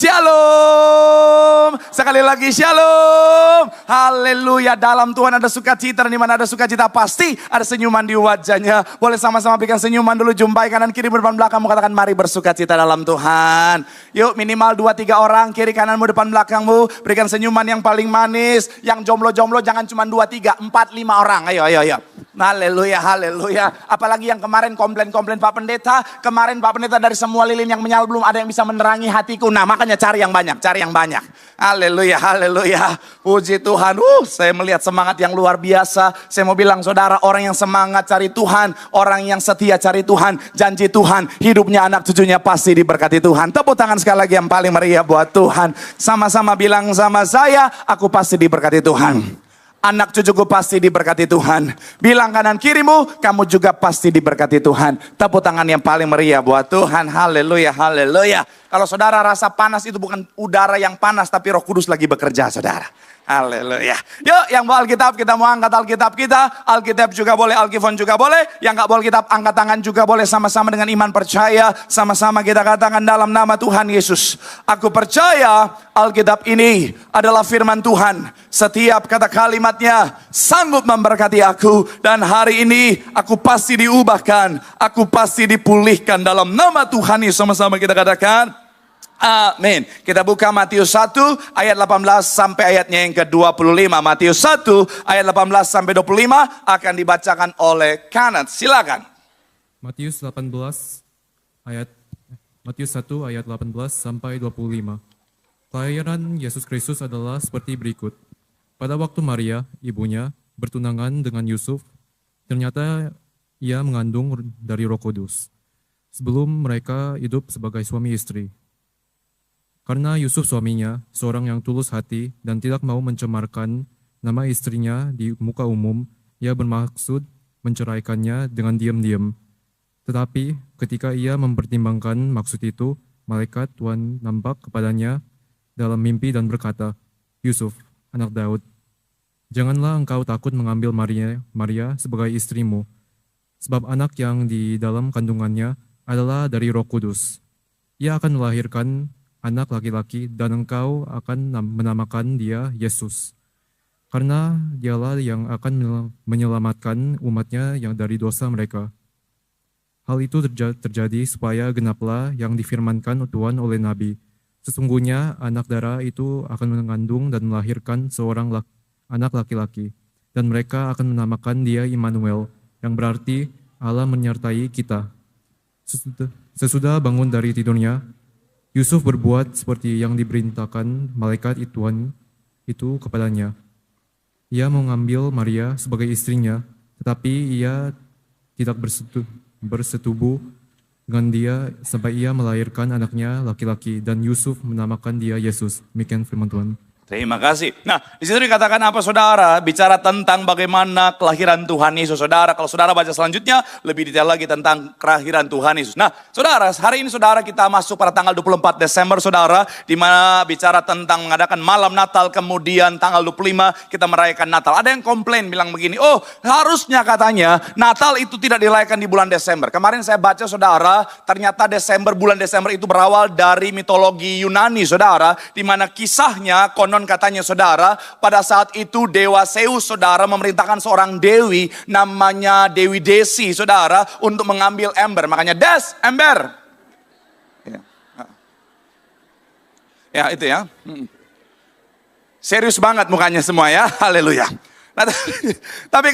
Shalom. Sekali lagi shalom. Haleluya. Dalam Tuhan ada sukacita, dan di mana ada sukacita pasti ada senyuman di wajahnya. Boleh sama-sama berikan senyuman dulu, jumpai kanan kiri depan belakangmu, katakan mari bersukacita dalam Tuhan. Yuk minimal 2-3 orang, kiri kananmu depan belakangmu, berikan senyuman yang paling manis. Yang jomblo-jomblo jangan cuma 2-3, 4-5 orang. Ayo. Haleluya, haleluya. Apalagi yang kemarin komplain Pak Pendeta. Kemarin Pak Pendeta dari semua lilin yang menyala belum ada yang bisa menerangi hatiku. Nah makanya cari yang banyak. Haleluya, haleluya. Puji Tuhan. Saya melihat semangat yang luar biasa. Saya mau bilang saudara, orang yang semangat cari Tuhan, orang yang setia cari Tuhan, janji Tuhan, hidupnya anak cucunya pasti diberkati Tuhan. Tepuk tangan sekali lagi yang paling meriah buat Tuhan. Sama-sama bilang sama saya, aku pasti diberkati Tuhan. Anak cucuku pasti diberkati Tuhan. Bilang kanan kirimu, kamu juga pasti diberkati Tuhan. Tepuk tangan yang paling meriah buat Tuhan. Haleluya, haleluya. Kalau saudara rasa panas itu bukan udara yang panas, tapi Roh Kudus lagi bekerja saudara. Haleluya. Yuk yang bawa Alkitab, kita mau angkat Alkitab kita. Alkitab juga boleh, Alkifon juga boleh. Yang gak bawa Alkitab, angkat tangan juga boleh. Sama-sama dengan iman percaya. Sama-sama kita katakan dalam nama Tuhan Yesus. Aku percaya Alkitab ini adalah firman Tuhan. Setiap kata kalimatnya sanggup memberkati aku. Dan hari ini aku pasti diubahkan. Aku pasti dipulihkan dalam nama Tuhan Yesus. Sama-sama kita katakan amin. Kita buka Matius 1 ayat 18 sampai ayatnya yang ke-25. Matius 1 ayat 18 sampai 25 akan dibacakan oleh Kanat. Silakan. Matius 1 ayat 18 sampai 25. Pelayanan Yesus Kristus adalah seperti berikut. Pada waktu Maria, ibunya, bertunangan dengan Yusuf, ternyata ia mengandung dari Roh Kudus. Sebelum mereka hidup sebagai suami istri. Karena Yusuf suaminya, seorang yang tulus hati dan tidak mau mencemarkan nama istrinya di muka umum, ia bermaksud menceraikannya dengan diam-diam. Tetapi ketika ia mempertimbangkan maksud itu, malaikat Tuhan nampak kepadanya dalam mimpi dan berkata, Yusuf, anak Daud, janganlah engkau takut mengambil Maria sebagai istrimu, sebab anak yang di dalam kandungannya adalah dari Roh Kudus. Ia akan melahirkan anak laki-laki dan engkau akan menamakan dia Yesus. Karena dialah yang akan menyelamatkan umatnya yang dari dosa mereka. Hal itu terjadi supaya genaplah yang difirmankan Tuhan oleh Nabi. Sesungguhnya anak darah itu akan mengandung dan melahirkan seorang anak laki-laki. Dan mereka akan menamakan dia Immanuel, yang berarti Allah menyertai kita. Sesudah bangun dari tidurnya, Yusuf berbuat seperti yang diperintahkan malaikat Tuhan itu kepadanya. Ia mengambil Maria sebagai istrinya, tetapi ia tidak bersetubuh dengan dia sampai ia melahirkan anaknya laki-laki, dan Yusuf menamakan dia Yesus. Demikian firman Tuhan. Terima kasih. Nah, di situ dikatakan apa saudara? Bicara tentang bagaimana kelahiran Tuhan Yesus. Saudara, kalau saudara baca selanjutnya, lebih detail lagi tentang kelahiran Tuhan Yesus. Nah, saudara, hari ini saudara kita masuk pada tanggal 24 Desember, saudara. Di mana bicara tentang mengadakan malam Natal, kemudian tanggal 25 kita merayakan Natal. Ada yang komplain bilang begini, oh harusnya katanya Natal itu tidak dirayakan di bulan Desember. Kemarin saya baca saudara, ternyata bulan Desember itu berawal dari mitologi Yunani, saudara. Di mana kisahnya konon katanya saudara, pada saat itu Dewa Zeus saudara memerintahkan seorang dewi namanya Dewi Desi saudara untuk mengambil ember. Makanya ember. Ya itu ya. Serius banget mukanya semua ya. Haleluya. Nah, tapi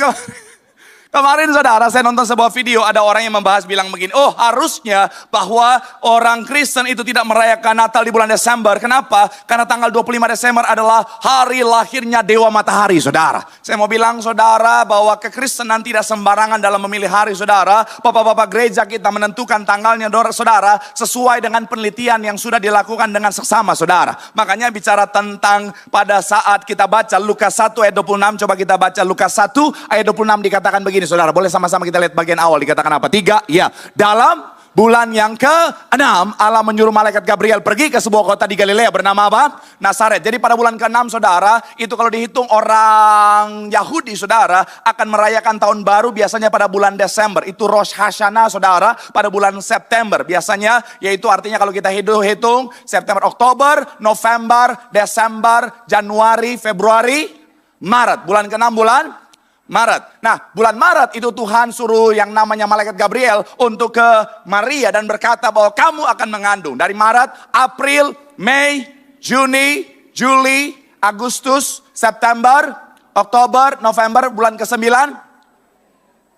kemarin saudara saya nonton sebuah video, ada orang yang membahas bilang begini, oh harusnya bahwa orang Kristen itu tidak merayakan Natal di bulan Desember. Kenapa? Karena tanggal 25 Desember adalah hari lahirnya Dewa Matahari saudara. Saya mau bilang saudara bahwa kekristenan tidak sembarangan dalam memilih hari saudara. Bapak-bapak gereja kita menentukan tanggalnya saudara sesuai dengan penelitian yang sudah dilakukan dengan seksama saudara. Makanya bicara tentang pada saat kita baca Lukas 1 ayat 26, coba kita baca Lukas 1 ayat 26 dikatakan begini saudara. Boleh sama-sama kita lihat bagian awal dikatakan apa? 3, ya. Dalam Bulan yang ke-6, Allah menyuruh malaikat Gabriel pergi ke sebuah kota di Galilea bernama apa? Nazaret. Jadi pada bulan ke-6 saudara, itu kalau dihitung orang Yahudi saudara, akan merayakan tahun baru biasanya pada bulan Desember. Itu Rosh Hashanah saudara, pada bulan September. Biasanya, yaitu artinya kalau kita hitung September, Oktober, November, Desember, Januari, Februari, Maret. Bulan ke-6 bulan Maret. Nah, bulan Maret itu Tuhan suruh yang namanya malaikat Gabriel untuk ke Maria dan berkata bahwa kamu akan mengandung. Dari Maret, April, Mei, Juni, Juli, Agustus, September, Oktober, November, bulan ke-9,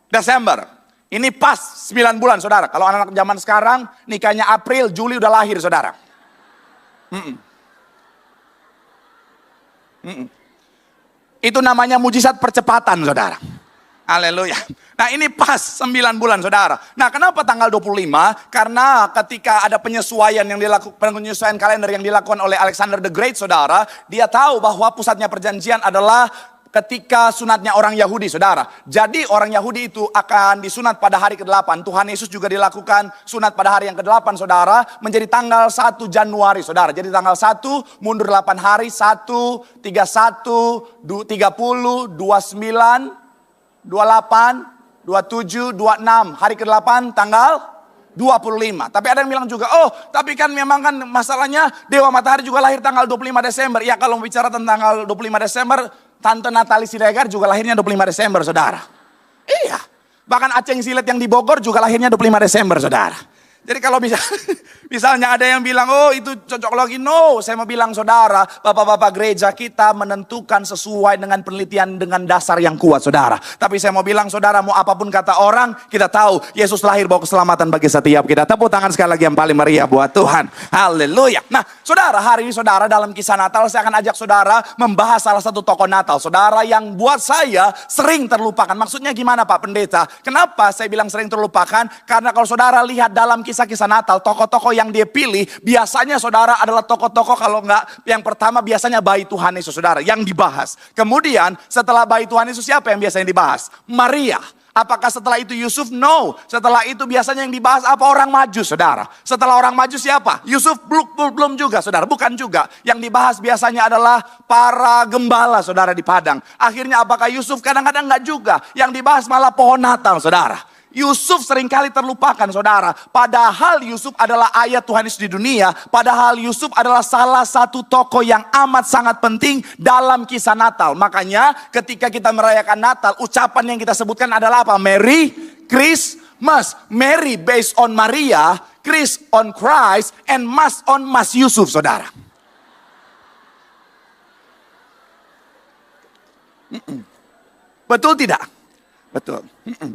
Desember. Ini pas 9 bulan saudara. Kalau anak-anak zaman sekarang nikahnya April, Juli udah lahir saudara. Itu namanya mujizat percepatan saudara. Haleluya. Nah ini pas 9 bulan saudara. Nah kenapa tanggal 25? Karena ketika ada penyesuaian yang dilakukan, penyesuaian kalender yang dilakukan oleh Alexander the Great saudara. Dia tahu bahwa pusatnya perjanjian adalah ketika sunatnya orang Yahudi saudara. Jadi orang Yahudi itu akan disunat pada hari ke-8. Tuhan Yesus juga dilakukan sunat pada hari yang ke-8 saudara. Menjadi tanggal 1 Januari saudara. Jadi tanggal 1 mundur 8 hari. 1, 31, 30, 29, 28, 27, 26. Hari ke-8 tanggal 25. Tapi ada yang bilang juga, oh tapi kan memang kan masalahnya Dewa Matahari juga lahir tanggal 25 Desember. Ya kalau bicara tentang tanggal 25 Desember, Tante Natali Siregar juga lahirnya 25 Desember saudara. Iya. Bahkan Aceng Silet yang di Bogor juga lahirnya 25 Desember saudara. Jadi kalau misalnya ada yang bilang, oh itu cocok lagi. No, saya mau bilang saudara, bapak-bapak gereja kita menentukan sesuai dengan penelitian dengan dasar yang kuat saudara. Tapi saya mau bilang saudara, mau apapun kata orang, kita tahu Yesus lahir bawa keselamatan bagi setiap kita. Tepuk tangan sekali lagi yang paling meriah buat Tuhan. Haleluya. Nah saudara, hari ini saudara dalam kisah Natal saya akan ajak saudara membahas salah satu tokoh Natal. Saudara yang buat saya sering terlupakan. Maksudnya gimana Pak Pendeta? Kenapa saya bilang sering terlupakan? Karena kalau saudara lihat dalam kisah-kisah Natal, tokoh-tokoh yang dia pilih, biasanya saudara adalah tokoh-tokoh kalau enggak, yang pertama biasanya bayi Tuhan Yesus saudara, yang dibahas. Kemudian setelah bayi Tuhan Yesus siapa yang biasanya dibahas? Maria. Apakah setelah itu Yusuf? No. Setelah itu biasanya yang dibahas apa? Orang Majus saudara. Setelah orang Majus siapa? Yusuf belum juga saudara, bukan juga. Yang dibahas biasanya adalah para gembala saudara di padang. Akhirnya apakah Yusuf? Kadang-kadang enggak juga. Yang dibahas malah pohon Natal saudara. Yusuf seringkali terlupakan saudara. Padahal Yusuf adalah ayat Tuhan Yesus di dunia. Padahal Yusuf adalah salah satu tokoh yang amat sangat penting dalam kisah Natal. Makanya ketika kita merayakan Natal, ucapan yang kita sebutkan adalah apa? Merry Christmas. Mary based on Maria, Chris on Christ, and Mas on Mas Yusuf saudara. Betul tidak? Betul.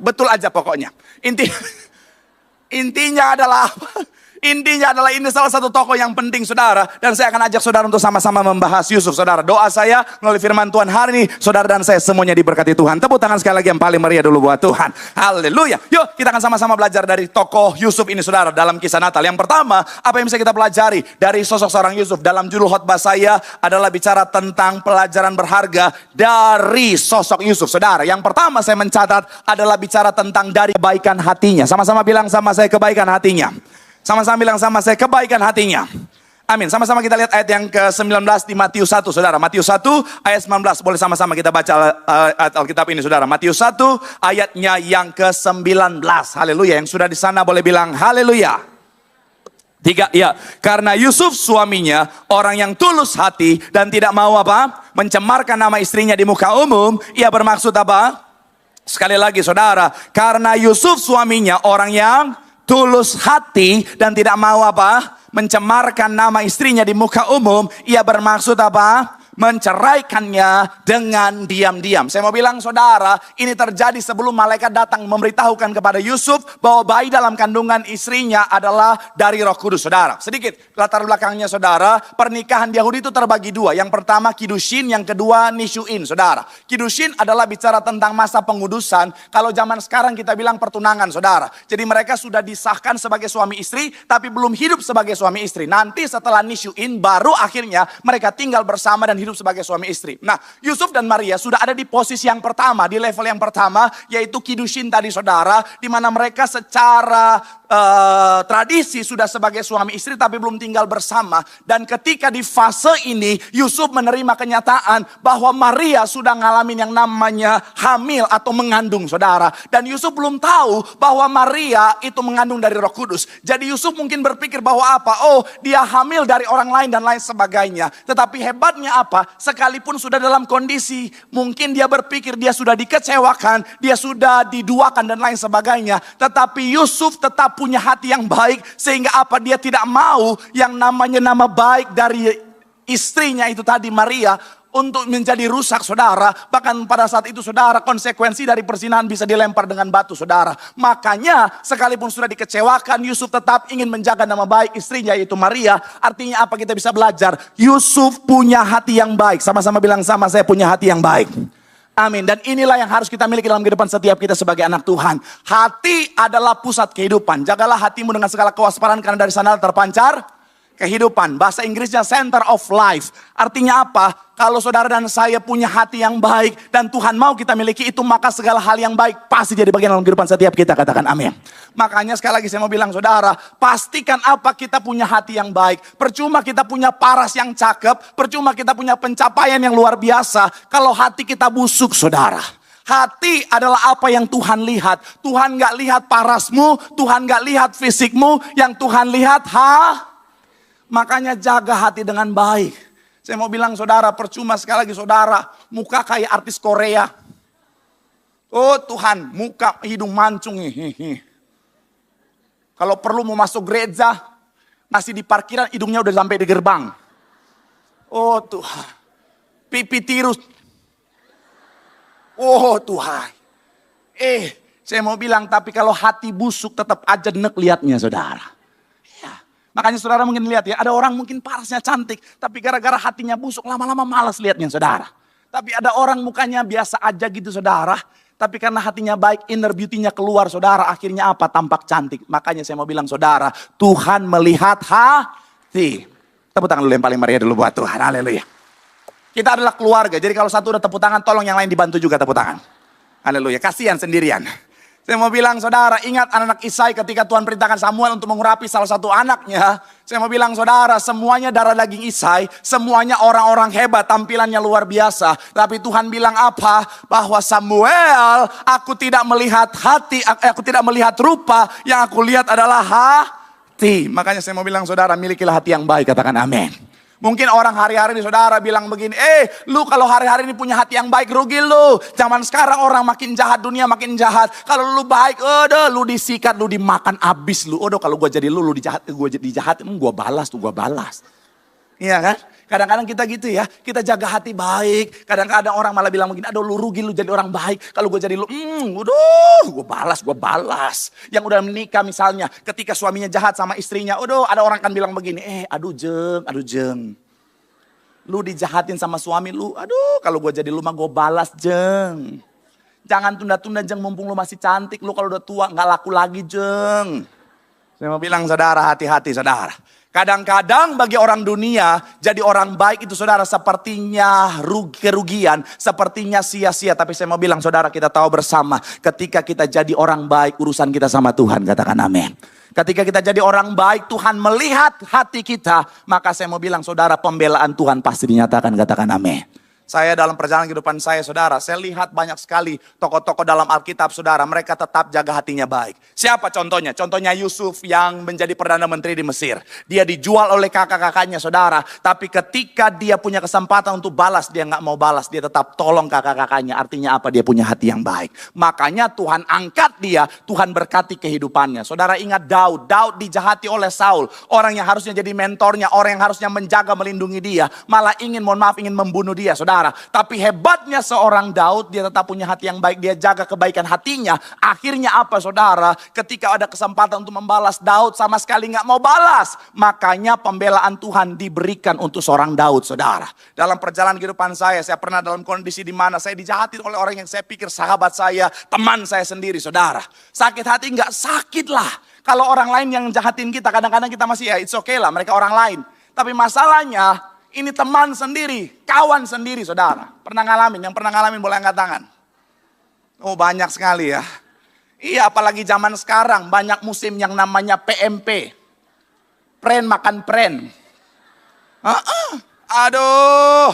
Betul aja pokoknya. Intinya adalah apa? Intinya adalah ini salah satu tokoh yang penting saudara. Dan saya akan ajak saudara untuk sama-sama membahas Yusuf saudara. Doa saya melalui firman Tuhan hari ini, saudara dan saya semuanya diberkati Tuhan. Tepuk tangan sekali lagi yang paling meriah dulu buat Tuhan. Haleluya. Yuk kita akan sama-sama belajar dari tokoh Yusuf ini saudara dalam kisah Natal. Yang pertama, apa yang bisa kita pelajari dari sosok seorang Yusuf? Dalam judul khotbah saya adalah bicara tentang pelajaran berharga dari sosok Yusuf saudara. Yang pertama saya mencatat adalah bicara tentang dari kebaikan hatinya. Sama-sama bilang sama saya kebaikan hatinya. Sama-sama bilang sama saya kebaikan hatinya. Amin. Sama-sama kita lihat ayat yang ke-19 di Matius 1 saudara. Matius 1 ayat 19. Boleh sama-sama kita baca ayat Alkitab ini saudara. Matius 1 ayatnya yang ke-19. Haleluya. Yang sudah di sana boleh bilang haleluya. 3, ya. Karena Yusuf suaminya orang yang tulus hati dan tidak mau apa? Mencemarkan nama istrinya di muka umum. Ia bermaksud apa? Sekali lagi saudara. Karena Yusuf suaminya orang yang tulus hati dan tidak mau apa? Mencemarkan nama istrinya di muka umum. Ia bermaksud apa? Menceraikannya dengan diam-diam. Saya mau bilang saudara, ini terjadi sebelum malaikat datang memberitahukan kepada Yusuf bahwa bayi dalam kandungan istrinya adalah dari Roh Kudus saudara. Sedikit latar belakangnya saudara, pernikahan di Yahudi itu terbagi dua. Yang pertama kidushin, yang kedua nisyuin saudara. Kidushin adalah bicara tentang masa pengudusan. Kalau zaman sekarang kita bilang pertunangan saudara. Jadi mereka sudah disahkan sebagai suami istri tapi belum hidup sebagai suami istri. Nanti setelah nisyuin baru akhirnya mereka tinggal bersama dan hidup sebagai suami istri. Nah, Yusuf dan Maria sudah ada di posisi yang pertama, di level yang pertama, yaitu kidushin tadi saudara, di mana mereka secara tradisi sudah sebagai suami istri tapi belum tinggal bersama. Dan ketika di fase ini Yusuf menerima kenyataan bahwa Maria sudah ngalamin yang namanya hamil atau mengandung, saudara. Dan Yusuf belum tahu bahwa Maria itu mengandung dari Roh Kudus. Jadi Yusuf mungkin berpikir bahwa apa? Oh, dia hamil dari orang lain dan lain sebagainya. Tetapi hebatnya apa? Sekalipun sudah dalam kondisi mungkin dia berpikir dia sudah dikecewakan, dia sudah diduakan dan lain sebagainya. Tetapi Yusuf tetap punya hati yang baik, sehingga apa? Dia tidak mau yang namanya nama baik dari istrinya itu tadi, Maria, untuk menjadi rusak, saudara. Bahkan pada saat itu, saudara, konsekuensi dari perzinahan bisa dilempar dengan batu, saudara. Makanya sekalipun sudah dikecewakan, Yusuf tetap ingin menjaga nama baik istrinya yaitu Maria. Artinya apa? Kita bisa belajar, Yusuf punya hati yang baik. Sama-sama bilang sama, saya punya hati yang baik. Amin. Dan inilah yang harus kita miliki dalam kehidupan setiap kita sebagai anak Tuhan. Hati adalah pusat kehidupan. Jagalah hatimu dengan segala kewaspadaan, karena dari sana terpancar kehidupan. Bahasa Inggrisnya center of life. Artinya apa? Kalau saudara dan saya punya hati yang baik dan Tuhan mau kita miliki itu, maka segala hal yang baik pasti jadi bagian dalam kehidupan setiap kita. Katakan amin. Makanya sekali lagi saya mau bilang, saudara, pastikan apa? Kita punya hati yang baik. Percuma kita punya paras yang cakep, percuma kita punya pencapaian yang luar biasa kalau hati kita busuk, saudara. Hati adalah apa yang Tuhan lihat. Tuhan gak lihat parasmu, Tuhan gak lihat fisikmu, yang Tuhan lihat makanya jaga hati dengan baik. Saya mau bilang, saudara, percuma sekali lagi, saudara, muka kayak artis Korea. Oh Tuhan, muka hidung mancung. Kalau perlu mau masuk gereja, masih di parkiran, hidungnya udah sampai di gerbang. Oh Tuhan, pipi tirus. Oh Tuhan. Saya mau bilang, tapi kalau hati busuk tetap aja nek liatnya, saudara. Makanya saudara mungkin lihat ya, ada orang mungkin parasnya cantik, tapi gara-gara hatinya busuk, lama-lama malas lihatnya, saudara. Tapi ada orang mukanya biasa aja gitu, saudara. Tapi karena hatinya baik, inner beauty-nya keluar, saudara. Akhirnya apa? Tampak cantik. Makanya saya mau bilang, saudara, Tuhan melihat hati. Tepuk tangan dulu yang paling meriah dulu buat Tuhan. Haleluya. Kita adalah keluarga, jadi kalau satu udah tepuk tangan, tolong yang lain dibantu juga tepuk tangan. Haleluya, kasihan sendirian. Saya mau bilang, saudara, ingat anak-anak Isai ketika Tuhan perintahkan Samuel untuk mengurapi salah satu anaknya. Saya mau bilang, saudara, semuanya darah daging Isai, semuanya orang-orang hebat, tampilannya luar biasa. Tapi Tuhan bilang apa? Bahwa Samuel, aku tidak melihat hati, aku tidak melihat rupa, yang aku lihat adalah hati. Makanya saya mau bilang, saudara, milikilah hati yang baik, katakan amin. Mungkin orang hari-hari ini, saudara, bilang begini, lu kalau hari-hari ini punya hati yang baik, rugi lu. Zaman sekarang orang makin jahat, dunia makin jahat. Kalau lu baik, lu disikat, lu dimakan abis lu. Kalau gue jadi lu dijahatin, gue balas tuh, gue balas. Iya kan? Kadang-kadang kita gitu ya, kita jaga hati baik. Kadang-kadang orang malah bilang begini, aduh lu rugi lu jadi orang baik. Kalau gue jadi lu, gue balas. Yang udah menikah misalnya, ketika suaminya jahat sama istrinya, ada orang kan bilang begini, aduh jeng. Lu dijahatin sama suami lu, kalau gue jadi lu mah gue balas jeng. Jangan tunda-tunda jeng, mumpung lu masih cantik. Lu kalau udah tua gak laku lagi jeng. Saya mau bilang, saudara, hati-hati, saudara. Kadang-kadang bagi orang dunia, jadi orang baik itu, saudara, sepertinya kerugian, sepertinya sia-sia. Tapi saya mau bilang, saudara, kita tahu bersama, ketika kita jadi orang baik, urusan kita sama Tuhan, katakan amin. Ketika kita jadi orang baik, Tuhan melihat hati kita, maka saya mau bilang, saudara, pembelaan Tuhan pasti dinyatakan, katakan amin. Saya dalam perjalanan kehidupan saya, saudara, saya lihat banyak sekali tokoh-tokoh dalam Alkitab, saudara, mereka tetap jaga hatinya baik. Siapa contohnya? Contohnya Yusuf yang menjadi Perdana Menteri di Mesir. Dia dijual oleh kakak-kakaknya, saudara. Tapi ketika dia punya kesempatan untuk balas, dia nggak mau balas. Dia tetap tolong kakak-kakaknya. Artinya apa? Dia punya hati yang baik. Makanya Tuhan angkat dia, Tuhan berkati kehidupannya. Saudara ingat Daud. Daud dijahati oleh Saul. Orang yang harusnya jadi mentornya, orang yang harusnya menjaga, melindungi dia, malah ingin membunuh dia, saudara. Tapi hebatnya seorang Daud, dia tetap punya hati yang baik, dia jaga kebaikan hatinya. Akhirnya apa, saudara? Ketika ada kesempatan untuk membalas, Daud sama sekali nggak mau balas. Makanya pembelaan Tuhan diberikan untuk seorang Daud, saudara. Dalam perjalanan kehidupan saya pernah dalam kondisi di mana saya dijahati oleh orang yang saya pikir sahabat saya, teman saya sendiri, saudara. Sakit hati nggak? Sakit lah. Kalau orang lain yang jahatin kita, kadang-kadang kita masih it's okay lah, mereka orang lain. Tapi masalahnya, ini teman sendiri, kawan sendiri, saudara. Pernah ngalamin? Yang pernah ngalamin boleh angkat tangan. Oh banyak sekali ya. Iya, apalagi zaman sekarang banyak musim yang namanya PMP. Pren makan pren. Aduh,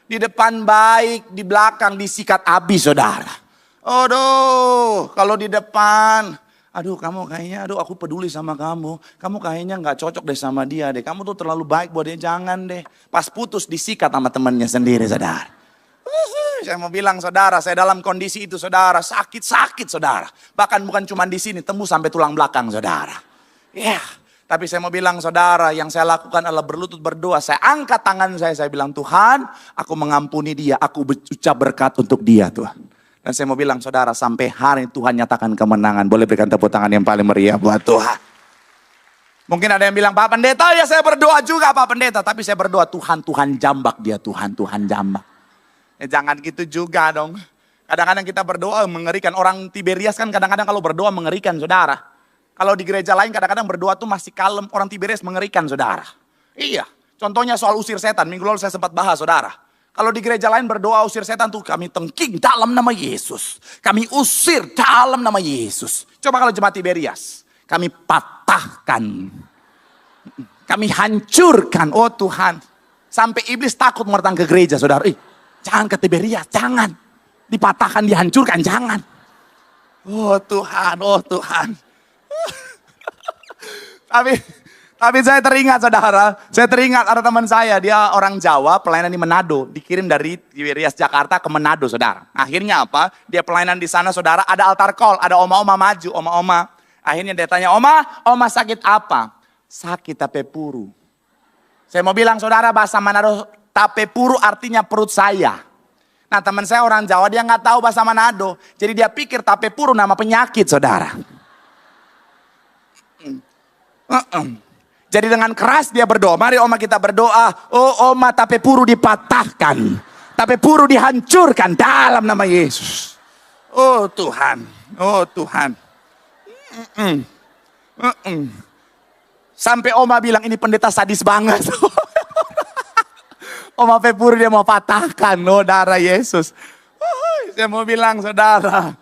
di depan baik, di belakang disikat habis saudara. Aduh, kalau di depan, aduh kamu kayaknya, aduh aku peduli sama kamu. Kamu kayaknya gak cocok deh sama dia deh. Kamu tuh terlalu baik buat dia, jangan deh. Pas putus disikat sama temannya sendiri saudara. Saya mau bilang saudara, saya dalam kondisi itu saudara, sakit-sakit saudara. Bahkan bukan cuma di sini, tembus sampai tulang belakang saudara. Ya, tapi saya mau bilang saudara, yang saya lakukan adalah berlutut berdoa. Saya angkat tangan saya bilang Tuhan, aku mengampuni dia, aku ucap berkat untuk dia Tuhan. Dan saya mau bilang saudara, sampai hari Tuhan nyatakan kemenangan. Boleh berikan tepuk tangan yang paling meriah buat Tuhan. Mungkin ada yang bilang, Pak Pendeta, ya saya berdoa juga Pak Pendeta. Tapi saya berdoa, Tuhan jambak dia, Tuhan jambak. Jangan gitu juga dong. Kadang-kadang kita berdoa mengerikan. Orang Tiberias kan kadang-kadang kalau berdoa mengerikan saudara. Kalau di gereja lain kadang-kadang berdoa tuh masih kalem. Orang Tiberias mengerikan saudara. Iya, contohnya soal usir setan. Minggu lalu saya sempat bahas saudara. Kalau di gereja lain berdoa usir setan tuh kami tengking dalam nama Yesus. Kami usir dalam nama Yesus. Coba kalau jemaat Tiberias. Kami patahkan. Kami hancurkan. Oh Tuhan. Sampai iblis takut mau datang ke gereja saudara. Jangan ke Tiberias, jangan. Dipatahkan, dihancurkan, jangan. Oh Tuhan, oh Tuhan. Tapi saya teringat saudara, saya teringat ada teman saya, dia orang Jawa, pelayanan di Manado. Dikirim dari Tiberias Jakarta ke Manado saudara. Akhirnya apa? Dia pelayanan di sana saudara, ada altar call, ada oma-oma maju, oma-oma. Akhirnya dia tanya, oma sakit apa? Sakit tape puru. Saya mau bilang saudara, bahasa Manado, tape puru artinya perut saya. Nah teman saya orang Jawa, dia nggak tahu bahasa Manado. Jadi dia pikir tape puru nama penyakit saudara. Jadi dengan keras dia berdoa. Mari oma kita berdoa. Oh oma, tape puru dipatahkan. Tape puru dihancurkan dalam nama Yesus. Oh Tuhan. Oh Tuhan. Sampai oma bilang ini pendeta sadis banget. Oma Pepuru dia mau patahkan, oh darah Yesus. Saya mau bilang saudara,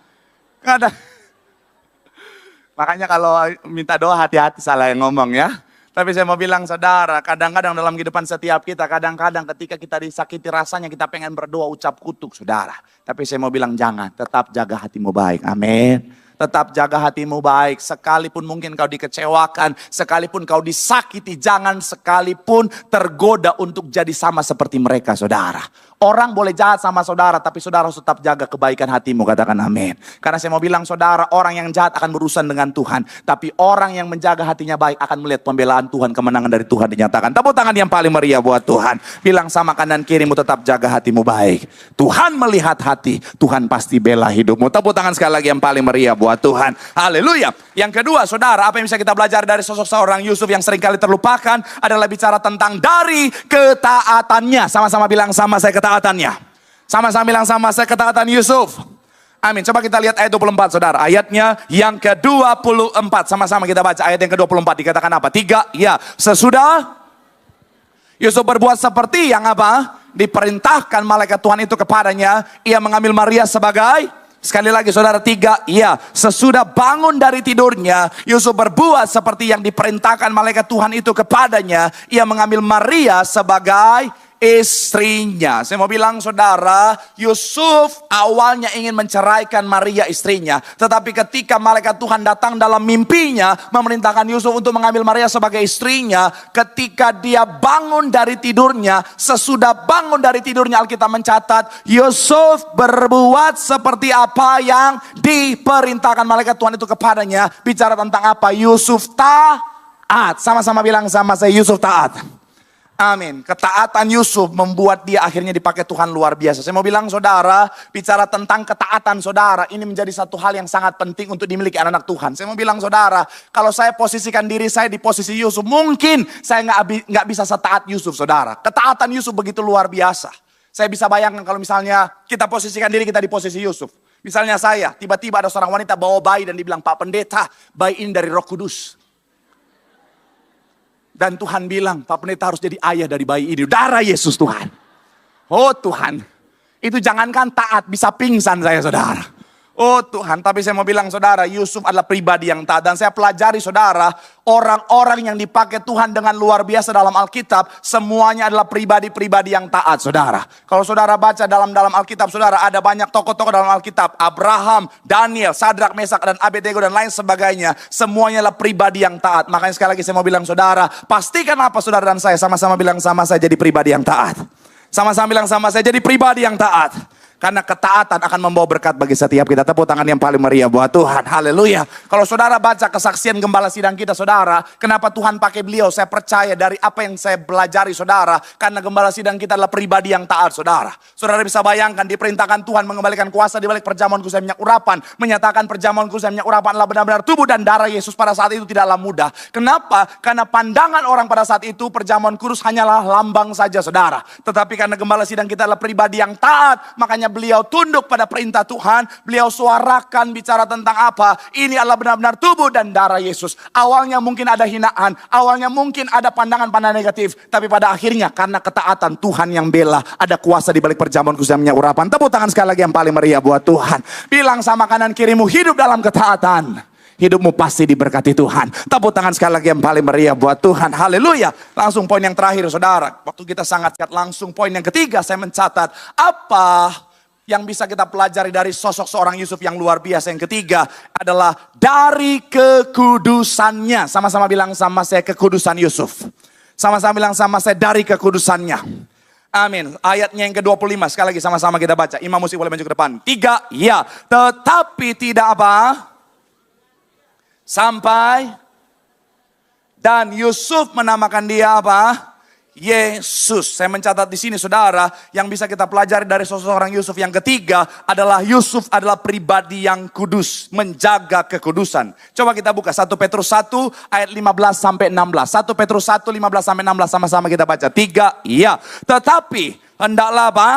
makanya kalau minta doa hati-hati salah yang ngomong ya. Tapi saya mau bilang saudara, kadang-kadang dalam kehidupan setiap kita, kadang-kadang ketika kita disakiti rasanya kita pengen berdoa ucap kutuk saudara. Tapi saya mau bilang jangan, tetap jaga hatimu baik, amin. Tetap jaga hatimu baik, sekalipun mungkin kau dikecewakan, sekalipun kau disakiti, jangan sekalipun tergoda untuk jadi sama seperti mereka saudara. Orang boleh jahat sama saudara, tapi saudara harus tetap jaga kebaikan hatimu, katakan amin. Karena saya mau bilang saudara, orang yang jahat akan berurusan dengan Tuhan. Tapi orang yang menjaga hatinya baik akan melihat pembelaan Tuhan, kemenangan dari Tuhan dinyatakan. Tepuk tangan yang paling meriah buat Tuhan. Bilang sama kanan kirimu, tetap jaga hatimu baik. Tuhan melihat hati, Tuhan pasti bela hidupmu. Tepuk tangan sekali lagi yang paling meriah buat Tuhan. Haleluya. Yang kedua saudara, apa yang bisa kita belajar dari sosok seorang Yusuf yang seringkali terlupakan adalah bicara tentang dari ketaatannya. Sama-sama bilang sama saya ketaatannya. Sama-sama bilang sama saya ketaatan Yusuf. Amin. Coba kita lihat ayat 24 saudara. Ayatnya yang ke-24. Sama-sama kita baca ayat yang ke-24. Dikatakan apa? 3. Ya. Sesudah Yusuf berbuat seperti yang apa? Diperintahkan malaikat Tuhan itu kepadanya. Ia mengambil Maria sebagai, sekali lagi saudara, 3. Ya. Sesudah bangun dari tidurnya, Yusuf berbuat seperti yang diperintahkan malaikat Tuhan itu kepadanya. Ia mengambil Maria sebagai istrinya. Saya mau bilang saudara, Yusuf awalnya ingin menceraikan Maria istrinya. Tetapi ketika malaikat Tuhan datang dalam mimpinya, memerintahkan Yusuf untuk mengambil Maria sebagai istrinya. Ketika dia bangun dari tidurnya, sesudah bangun dari tidurnya, Alkitab mencatat, Yusuf berbuat seperti apa yang diperintahkan malaikat Tuhan itu kepadanya. Bicara tentang apa? Yusuf taat. Sama-sama bilang sama saya, Yusuf taat. Amin. Ketaatan Yusuf membuat dia akhirnya dipakai Tuhan luar biasa. Saya mau bilang saudara, bicara tentang ketaatan saudara, ini menjadi satu hal yang sangat penting untuk dimiliki anak-anak Tuhan. Saya mau bilang saudara, kalau saya posisikan diri saya di posisi Yusuf, mungkin saya nggak bisa setaat Yusuf saudara. Ketaatan Yusuf begitu luar biasa. Saya bisa bayangkan kalau misalnya kita posisikan diri kita di posisi Yusuf. Misalnya saya, tiba-tiba ada seorang wanita bawa bayi dan dibilang, Pak Pendeta, bayi ini dari Roh Kudus. Dan Tuhan bilang, Pak Pendeta harus jadi ayah dari bayi ini. Darah Yesus Tuhan. Oh Tuhan. Itu jangankan taat, bisa pingsan saya saudara. Oh Tuhan, tapi saya mau bilang saudara, Yusuf adalah pribadi yang taat. Dan saya pelajari saudara, orang-orang yang dipakai Tuhan dengan luar biasa dalam Alkitab, semuanya adalah pribadi-pribadi yang taat saudara. Kalau saudara baca dalam Alkitab saudara, ada banyak tokoh-tokoh dalam Alkitab. Abraham, Daniel, Sadrak, Mesak, dan Abednego, dan lain sebagainya. Semuanya adalah pribadi yang taat. Makanya sekali lagi saya mau bilang saudara, pastikan apa saudara dan saya, sama-sama bilang sama saya jadi pribadi yang taat. Sama-sama bilang sama saya jadi pribadi yang taat. Karena ketaatan akan membawa berkat bagi setiap kita. Tepuk tangan yang paling meriah buat Tuhan. Haleluya. Kalau saudara baca kesaksian gembala sidang kita saudara, kenapa Tuhan pakai beliau? Saya percaya dari apa yang saya pelajari saudara, karena gembala sidang kita adalah pribadi yang taat saudara. Saudara bisa bayangkan, diperintahkan Tuhan mengembalikan kuasa di balik perjamuan kudus dan minyak urapan. Menyatakan perjamuan kudus dan minyak urapan adalah benar-benar tubuh dan darah Yesus pada saat itu tidaklah mudah. Kenapa? Karena pandangan orang pada saat itu perjamuan kudus hanyalah lambang saja saudara. Tetapi karena gembala sidang kita adalah pribadi yang taat, makanya beliau tunduk pada perintah Tuhan. Beliau suarakan bicara tentang apa? Ini adalah benar-benar tubuh dan darah Yesus. Awalnya mungkin ada hinaan, awalnya mungkin ada pandangan-pandangan negatif, tapi pada akhirnya karena ketaatan Tuhan yang bela, ada kuasa di balik perjamuan kudus dan minyak urapan. Tepuk tangan sekali lagi yang paling meriah buat Tuhan. Bilang sama kanan kirimu, hidup dalam ketaatan, hidupmu pasti diberkati Tuhan. Tepuk tangan sekali lagi yang paling meriah buat Tuhan. Haleluya. Langsung poin yang terakhir saudara. Waktu kita sangat singkat, langsung poin yang ketiga saya mencatat. Apa yang bisa kita pelajari dari sosok seorang Yusuf yang luar biasa? Yang ketiga adalah dari kekudusannya. Sama-sama bilang sama saya, kekudusan Yusuf. Sama-sama bilang sama saya, dari kekudusannya. Amin. Ayatnya yang ke-25. Sekali lagi sama-sama kita baca. Imam musik boleh maju ke depan. 3, ya. Tetapi tidak apa? Sampai. Dan Yusuf menamakan dia apa? Yesus. Saya mencatat di sini saudara, yang bisa kita pelajari dari sosok orang Yusuf yang ketiga adalah Yusuf adalah pribadi yang kudus, menjaga kekudusan. Coba kita buka 1 Petrus 1 ayat 15 sampai 16. 1 Petrus 1 15 sampai 16 sama-sama kita baca. 3, iya. Tetapi hendaklah apa?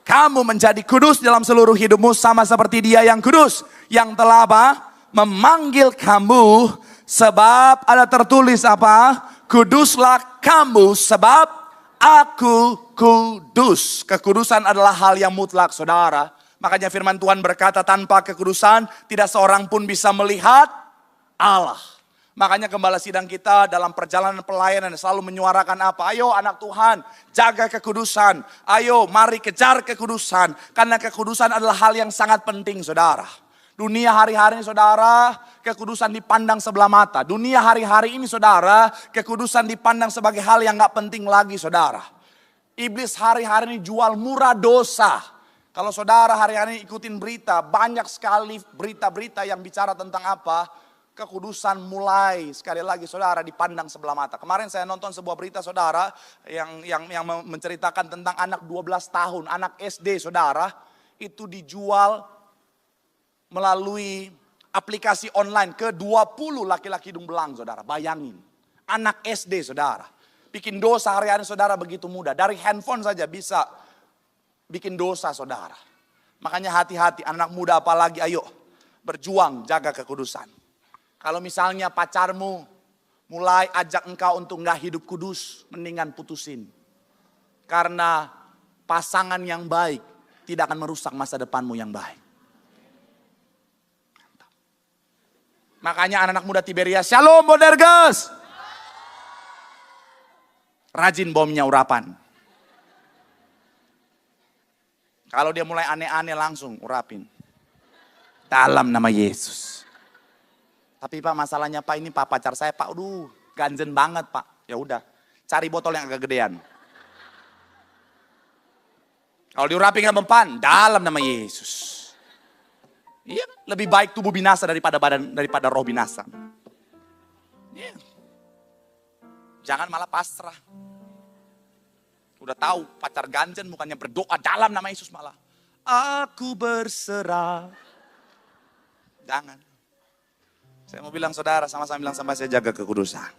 Kamu menjadi kudus dalam seluruh hidupmu sama seperti Dia yang kudus, yang telah apa? Memanggil kamu, sebab ada tertulis apa? Kuduslah kamu sebab aku kudus. Kekudusan adalah hal yang mutlak saudara. Makanya firman Tuhan berkata, tanpa kekudusan tidak seorang pun bisa melihat Allah. Makanya gembala sidang kita dalam perjalanan pelayanan selalu menyuarakan apa? Ayo anak Tuhan, jaga kekudusan. Ayo mari kejar kekudusan. Karena kekudusan adalah hal yang sangat penting saudara. Dunia hari-hari ini saudara, kekudusan dipandang sebelah mata. Dunia hari-hari ini saudara, kekudusan dipandang sebagai hal yang gak penting lagi saudara. Iblis hari-hari ini jual murah dosa. Kalau saudara hari-hari ini ikutin berita, banyak sekali berita-berita yang bicara tentang apa? Kekudusan mulai sekali lagi saudara dipandang sebelah mata. Kemarin saya nonton sebuah berita saudara yang menceritakan tentang anak 12 tahun, anak SD saudara, itu dijual melalui aplikasi online ke 20 laki-laki hidung belang saudara. Bayangin, anak SD saudara. Bikin dosa hari-hari saudara begitu mudah. Dari handphone saja bisa bikin dosa saudara. Makanya hati-hati anak muda apalagi, ayo berjuang jaga kekudusan. Kalau misalnya pacarmu mulai ajak engkau untuk gak hidup kudus, mendingan putusin. Karena pasangan yang baik tidak akan merusak masa depanmu yang baik. Makanya anak-anak muda Tiberias, Shalom Bonerges. Rajin bomnya urapan. Kalau dia mulai aneh-aneh langsung urapin. Dalam nama Yesus. Tapi Pak masalahnya Pak, ini Pak pacar saya Pak, aduh ganjen banget Pak. Ya udah, cari botol yang agak gedean. Kalau diurapin nggak mempan, dalam nama Yesus. Iya, lebih baik tubuh binasa daripada roh binasa. Iya. Jangan malah pasrah. Udah tahu pacar ganjen bukannya berdoa dalam nama Yesus malah. Aku berserah. Jangan. Saya mau bilang saudara, sama-sama bilang sama saya, jaga kekudusan.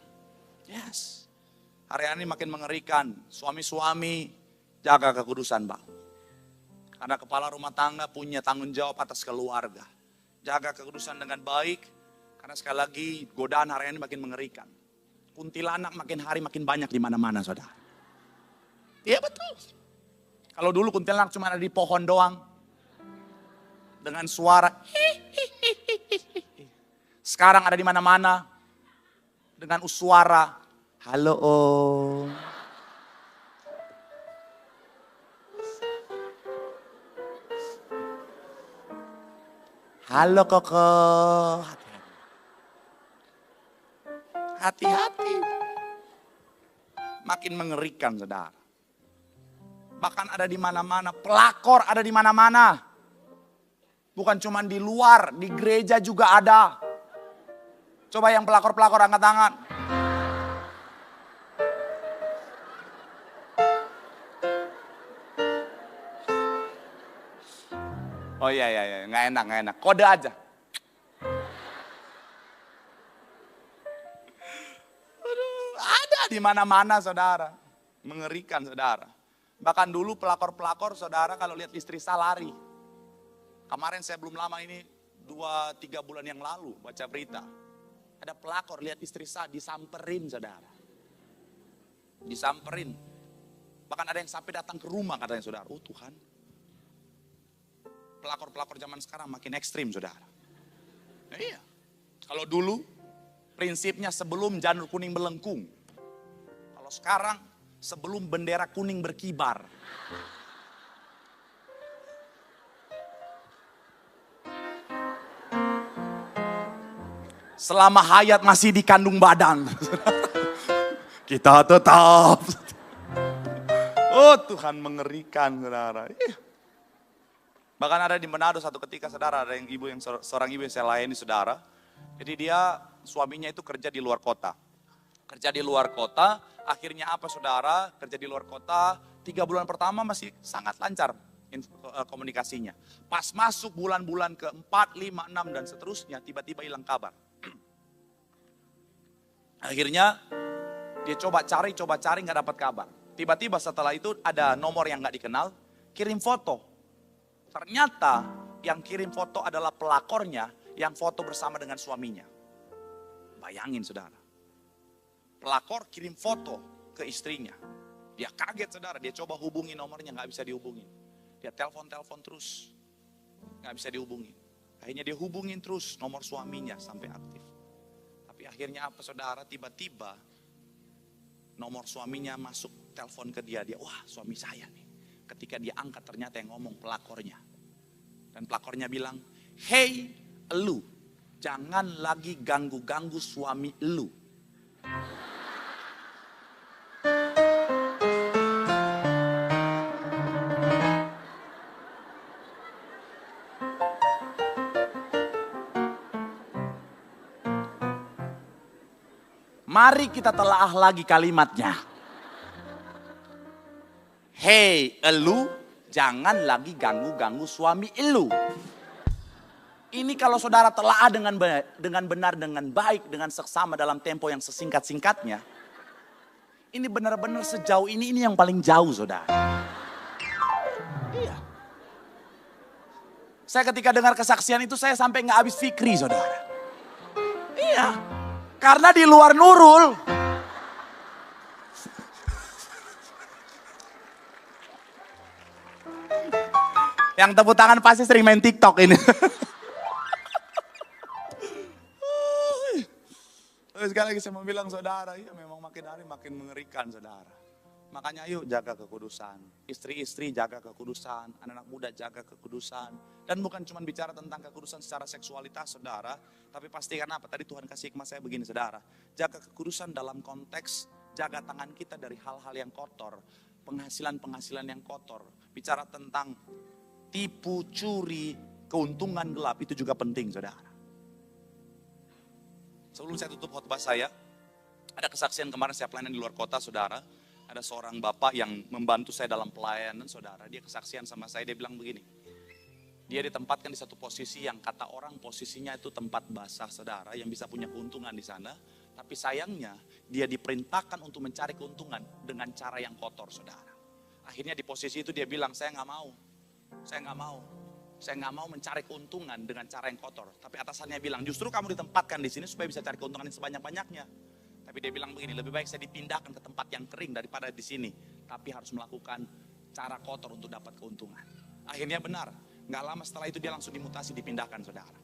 Yes. Hari-hari ini makin mengerikan. Suami-suami jaga kekudusan Bang. Karena kepala rumah tangga punya tanggung jawab atas keluarga. Jaga kekudusan dengan baik. Karena sekali lagi godaan hari ini makin mengerikan. Kuntilanak makin hari makin banyak di mana-mana saudara. Iya betul. Kalau dulu kuntilanak cuma ada di pohon doang. dengan suara. Sekarang ada di mana-mana dengan suara, halo Om. Halo Koko. Hati-hati. Makin mengerikan, saudara. Bahkan ada di mana-mana, pelakor ada di mana-mana. Bukan cuma di luar, di gereja juga ada. Coba yang pelakor-pelakor angkat tangan. Oh iya, nggak enak. Kode aja. Aduh, ada di mana-mana, saudara. Mengerikan, saudara. Bahkan dulu pelakor-pelakor, saudara, kalau lihat istri saya lari. Kemarin saya belum lama ini, 2-3 bulan yang lalu baca berita. Ada pelakor lihat istri saya disamperin, saudara. Disamperin. Bahkan ada yang sampai datang ke rumah katanya, saudara. Oh Tuhan. Pelakor-pelakor zaman sekarang makin ekstrim, saudara. Iya. Kalau dulu prinsipnya sebelum janur kuning melengkung. Kalau sekarang sebelum bendera kuning berkibar. Selama hayat masih di kandung badan. Kita tetap. Oh Tuhan, mengerikan, saudara. Bahkan ada di Manado satu ketika, saudara, ada seorang ibu yang saya layani, saudara. Jadi dia, suaminya itu kerja di luar kota. Kerja di luar kota, akhirnya apa, saudara? Kerja di luar kota, 3 bulan pertama masih sangat lancar komunikasinya. Pas masuk bulan-bulan ke-4, 5, 6 dan seterusnya, tiba-tiba hilang kabar. Akhirnya dia coba cari nggak dapat kabar. Tiba-tiba setelah itu ada nomor yang nggak dikenal, kirim foto. Ternyata yang kirim foto adalah pelakornya yang foto bersama dengan suaminya. Bayangin, saudara. Pelakor kirim foto ke istrinya. Dia kaget, saudara. Dia coba hubungi nomornya, nggak bisa dihubungin. Dia telepon terus, nggak bisa dihubungin. Akhirnya dia hubungin terus nomor suaminya sampai aktif. Tapi akhirnya apa, saudara? Tiba-tiba nomor suaminya masuk telepon ke dia. Dia, wah suami saya nih. Ketika dia angkat ternyata yang ngomong pelakornya. Dan pelakornya bilang, hey elu, jangan lagi ganggu-ganggu suami elu. Mari kita telaah lagi kalimatnya. Hei elu, jangan lagi ganggu-ganggu suami elu. Ini kalau saudara telaah dengan benar, dengan baik, dengan seksama dalam tempo yang sesingkat-singkatnya. Ini benar-benar sejauh ini yang paling jauh, saudara. Iya. Saya ketika dengar kesaksian itu saya sampai nggak habis fikri, saudara. Iya. Karena di luar Nurul. Yang tepuk tangan pasti sering main TikTok ini. Sekali lagi saya mau bilang, saudara, ya memang makin hari makin mengerikan, saudara. Makanya yuk jaga kekudusan. Istri-istri jaga kekudusan, anak-anak muda jaga kekudusan. Dan bukan cuma bicara tentang kekudusan secara seksualitas, saudara. Tapi pastikan apa? Tadi Tuhan kasih hikmah saya begini, saudara. Jaga kekudusan dalam konteks jaga tangan kita dari hal-hal yang kotor. Penghasilan-penghasilan yang kotor. Bicara tentang tipu, curi, keuntungan gelap, itu juga penting, saudara. Sebelum saya tutup khotbah saya, ada kesaksian kemarin saya pelayanan di luar kota, saudara. Ada seorang bapak yang membantu saya dalam pelayanan, saudara. Dia kesaksian sama saya, dia bilang begini. Dia ditempatkan di satu posisi yang kata orang posisinya itu tempat basah, saudara. Yang bisa punya keuntungan di sana. Tapi sayangnya dia diperintahkan untuk mencari keuntungan dengan cara yang kotor, saudara. Akhirnya di posisi itu dia bilang, saya nggak mau. Saya nggak mau mencari keuntungan dengan cara yang kotor. Tapi atasannya bilang, justru kamu ditempatkan di sini supaya bisa cari keuntungan yang sebanyak-banyaknya. Tapi dia bilang begini, lebih baik saya dipindahkan ke tempat yang kering daripada di sini. Tapi harus melakukan cara kotor untuk dapat keuntungan. Akhirnya benar, Gak lama setelah itu dia langsung dimutasi, dipindahkan saudara.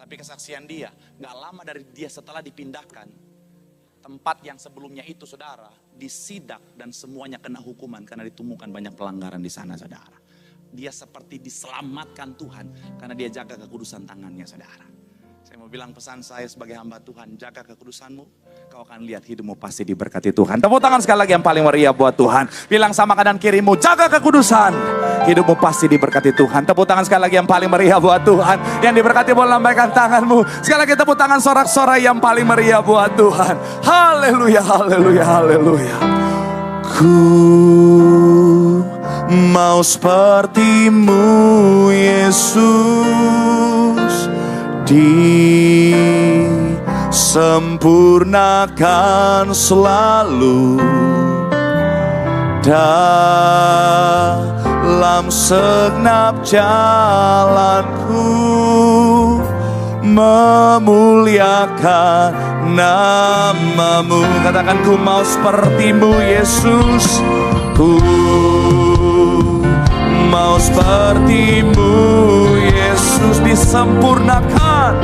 Tapi kesaksian dia, gak lama dari dia setelah dipindahkan, tempat yang sebelumnya itu saudara, disidak dan semuanya kena hukuman karena ditemukan banyak pelanggaran di sana saudara. Dia seperti diselamatkan Tuhan karena dia jaga kekudusan tangannya saudara. Saya mau bilang pesan saya sebagai hamba Tuhan, jaga kekudusanmu, kau akan lihat hidupmu pasti diberkati Tuhan. Tepuk tangan sekali lagi yang paling meriah buat Tuhan. Bilang sama kanan kirimu, jaga kekudusan, hidupmu pasti diberkati Tuhan. Tepuk tangan sekali lagi yang paling meriah buat Tuhan. Yang diberkati boleh lambaikan tanganmu. Sekali lagi tepuk tangan sorak-sorai yang paling meriah buat Tuhan. Haleluya, haleluya, haleluya. Ku mau sepertimu Yesus, disempurnakan selalu dalam segenap jalanku, memuliakan namamu. Katakan, ku mau sepertimu Yesus, ku mau sepertimu Yesus, disempurnakan,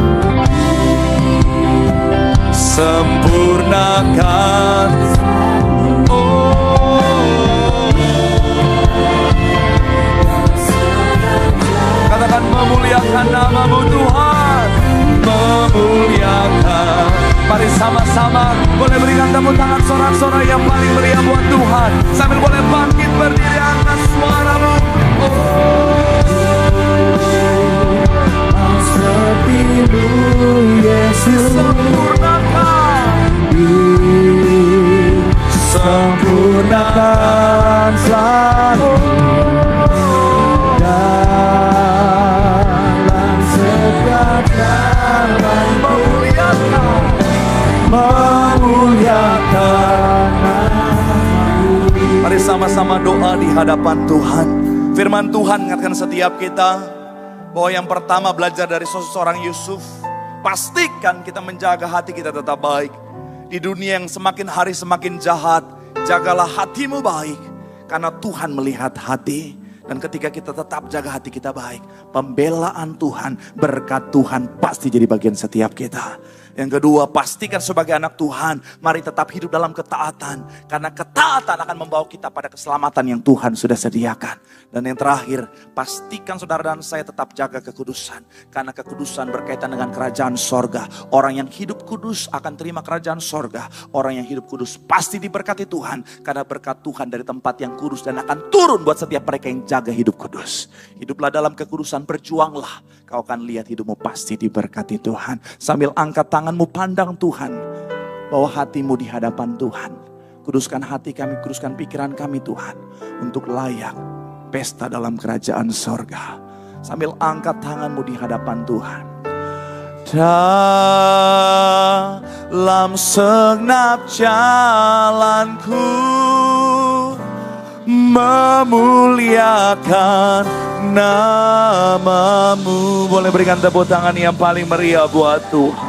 sempurnakan. Katakan, memuliakan namamu Tuhan, memuliakan. Mari sama-sama boleh berikan tepuk tangan sorak-sorai yang paling meriah buat Tuhan. Sambil boleh bangkit berdiri angkat suaramu. Sepertimu Yesus, sempurnakan selalu dalam setiap jalan, memuliakan namamu. Mari sama-sama doa di hadapan Tuhan. Firman Tuhan mengingatkan setiap kita bahwa yang pertama belajar dari seorang Yusuf, pastikan kita menjaga hati kita tetap baik. Di dunia yang semakin hari semakin jahat, jagalah hatimu baik, karena Tuhan melihat hati. Dan ketika kita tetap jaga hati kita baik, pembelaan Tuhan, berkat Tuhan pasti jadi bagian setiap kita. Yang kedua, pastikan sebagai anak Tuhan, mari tetap hidup dalam ketaatan. Karena ketaatan akan membawa kita pada keselamatan yang Tuhan sudah sediakan. Dan yang terakhir, pastikan saudara dan saya tetap jaga kekudusan. Karena kekudusan berkaitan dengan kerajaan sorga. Orang yang hidup kudus akan terima kerajaan sorga. Orang yang hidup kudus pasti diberkati Tuhan. Karena berkat Tuhan dari tempat yang kudus dan akan turun buat setiap mereka yang jaga hidup kudus. Hiduplah dalam kekudusan, berjuanglah. Kau akan lihat hidupmu pasti diberkati Tuhan. Sambil angkat tanganmu, pandang Tuhan. Bawa hatimu di hadapan Tuhan. Kuduskan hati kami, kuduskan pikiran kami Tuhan. Untuk layak pesta dalam kerajaan sorga. Sambil angkat tanganmu di hadapan Tuhan. Dalam segenap jalanku, memuliakan namamu. Boleh berikan tepuk tangan yang paling meriah buat Tuhan.